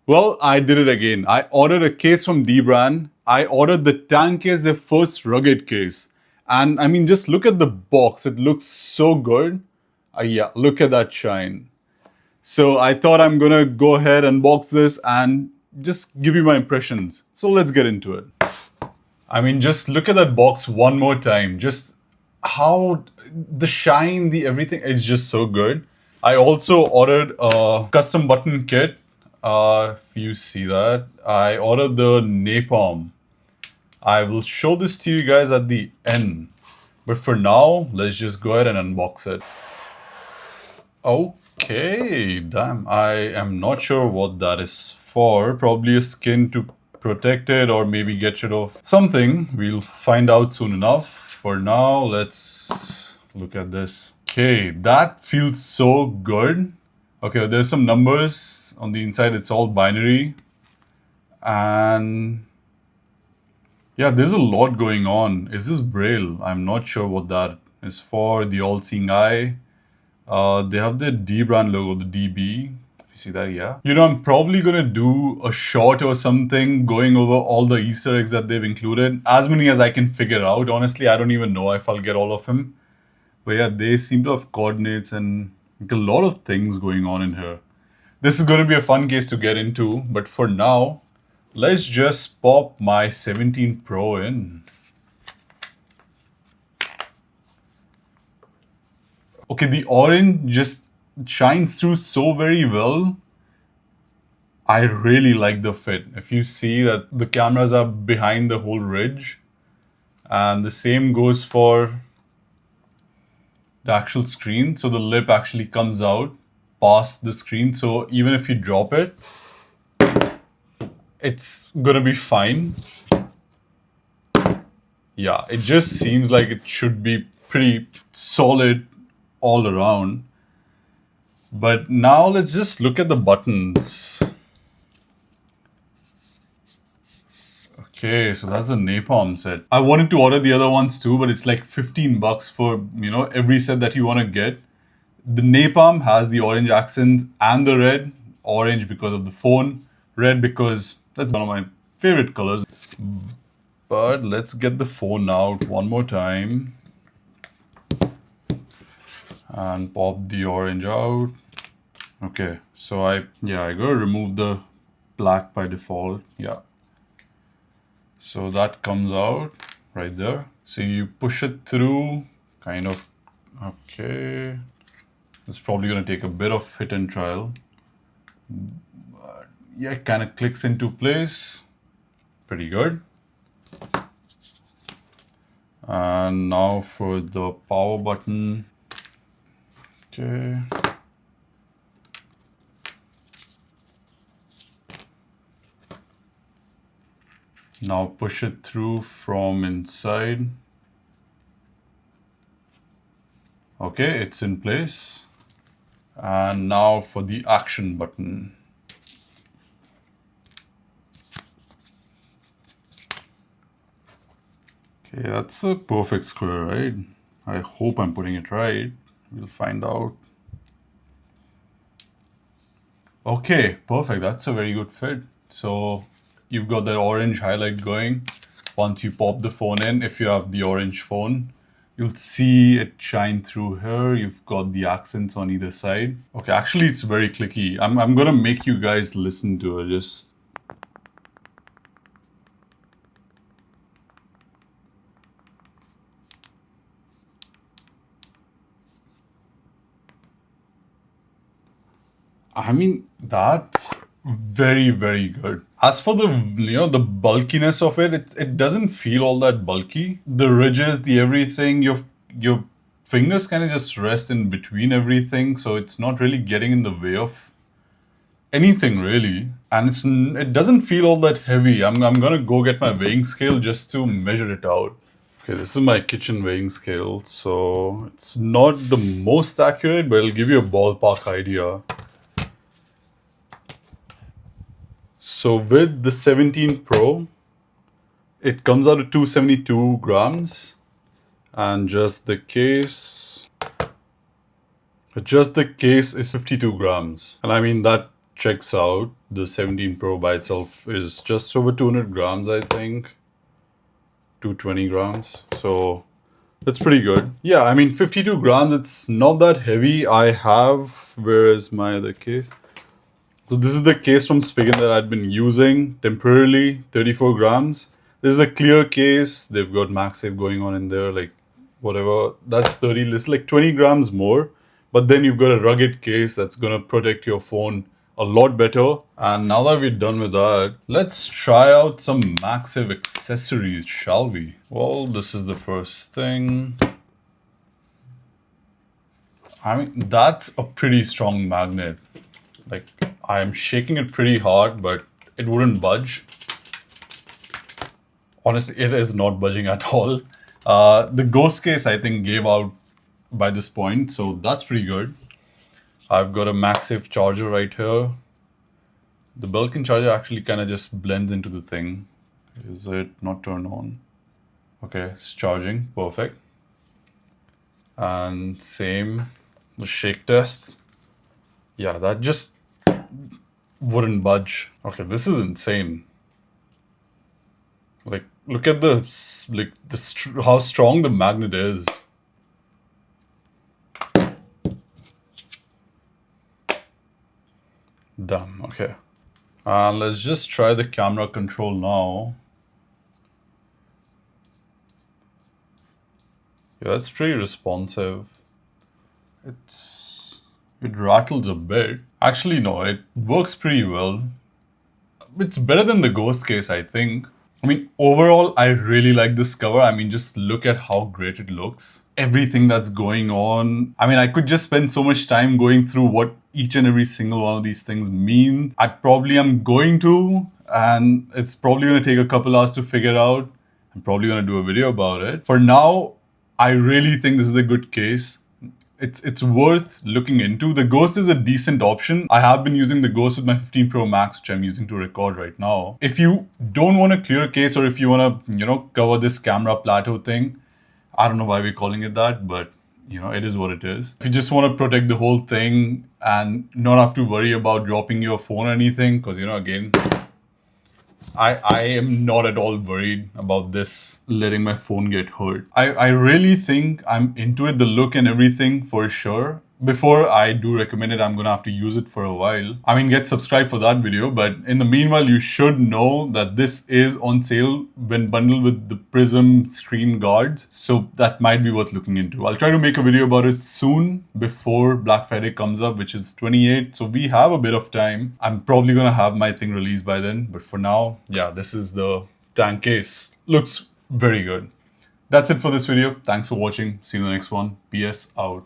Well, I did it again. I ordered a case from Dbrand. I ordered the tank case, their first rugged case. And I mean, just look at the box. It looks so good. Yeah, look at that shine. So I thought I'm gonna go ahead, unbox this, and just give you my impressions. So let's get into it. I mean, just look at that box one more time. Just how the shine, the everything is just so good. I also ordered a custom button kit. If you see that, I ordered the napalm. I will show this to you guys at the end. But for now, let's just go ahead and unbox it. Okay, damn. I am not sure what that is for. Probably a skin to protect it or maybe get rid of something. We'll find out soon enough. For now, let's look at this. Okay, that feels so good. Okay, there's some numbers on the inside. It's all binary. And yeah, there's a lot going on. Is this Braille? I'm not sure what that is for. The all-seeing eye. They have the Dbrand logo, the DB. If you see that, yeah. You know, I'm probably gonna do a short or something going over all the Easter eggs that they've included. As many as I can figure out. Honestly, I don't even know if I'll get all of them. But yeah, they seem to have coordinates and a lot of things going on in here. This is gonna be a fun case to get into. But for now, let's just pop my 17 Pro in. Okay, the orange just shines through so very well. I really like the fit. If you see that the cameras are behind the whole ridge, and the same goes for the actual screen. So the lip actually comes out past the screen. So even if you drop it, it's gonna be fine. Yeah, it just seems like it should be pretty solid all around. But now let's just look at the buttons. Okay, so that's the napalm set. I wanted to order the other ones too, but it's like 15 bucks for, you know, every set that you want to get. The napalm has the orange accents and the red. Orange because of the phone, red because that's one of my favorite colors. But let's get the phone out one more time. And pop the orange out. Okay, so I gotta remove the black by default. Yeah. So that comes out right there. So you push it through, kind of. Okay. It's probably gonna take a bit of hit and trial. But yeah, it kind of clicks into place. Pretty good. And now for the power button. Okay. Now push it through from inside. Okay, it's in place. And now for the action button. Okay, that's a perfect square, right? I hope I'm putting it right. We'll find out. Okay, perfect. That's a very good fit. So you've got that orange highlight going. Once you pop the phone in, if you have the orange phone, you'll see it shine through here. You've got the accents on either side. Okay, actually it's very clicky. I'm gonna make you guys listen to it. Just I mean, that's very, very good. As for the, you know, the bulkiness of it, it doesn't feel all that bulky. The ridges, the everything, your fingers kind of just rest in between everything, so it's not really getting in the way of anything really. And it doesn't feel all that heavy. I'm gonna go get my weighing scale just to measure it out. Okay, this is my kitchen weighing scale, so it's not the most accurate, but it'll give you a ballpark idea. So with the 17 Pro, it comes out at 272 grams, and just the case is 52 grams. And I mean, that checks out. The 17 Pro by itself is just over 200 grams, I think. 220 grams. So that's pretty good. Yeah, I mean, 52 grams, it's not that heavy. I have, where is my other case? So this is the case from Spigen that I'd been using temporarily, 34 grams. This is a clear case. They've got MagSafe going on in there, like whatever. That's 30, it's like 20 grams more. But then you've got a rugged case that's gonna protect your phone a lot better. And now that we're done with that, let's try out some MagSafe accessories, shall we? Well, this is the first thing. I mean, that's a pretty strong magnet. Like, I'm shaking it pretty hard, but it wouldn't budge. Honestly, it is not budging at all. The ghost case, I think, gave out by this point, so that's pretty good. I've got a MagSafe charger right here. The Belkin charger actually kind of just blends into the thing. Is it not turned on? Okay, it's charging. Perfect. And same, the shake test. Yeah, that just wouldn't budge. Okay, this is insane. Like, look at how strong the magnet is. Damn, okay. Let's just try the camera control now. Yeah, that's pretty responsive. It rattles a bit. Actually, no, it works pretty well. It's better than the ghost case, I think. I mean, overall, I really like this cover. I mean, just look at how great it looks. Everything that's going on. I mean, I could just spend so much time going through what each and every single one of these things mean. I probably am going to, and it's probably going to take a couple hours to figure out. I'm probably going to do a video about it. For now, I really think this is a good case. It's worth looking into. The Ghost is a decent option. I have been using the Ghost with my 15 Pro Max, which I'm using to record right now. If you don't want a clear case, or if you want to, cover this camera plateau thing, I don't know why we're calling it that, but it is what it is. If you just want to protect the whole thing and not have to worry about dropping your phone or anything, because again, I am not at all worried about this letting my phone get hurt. I really think I'm into it, the look and everything for sure. Before I do recommend it, I'm gonna have to use it for a while. I mean, get subscribed for that video, but in the meanwhile, you should know that this is on sale when bundled with the Prism screen guards. So that might be worth looking into. I'll try to make a video about it soon before Black Friday comes up, which is 28. So we have a bit of time. I'm probably gonna have my thing released by then. But for now, yeah, this is the tank case. Looks very good. That's it for this video. Thanks for watching. See you in the next one. PS out.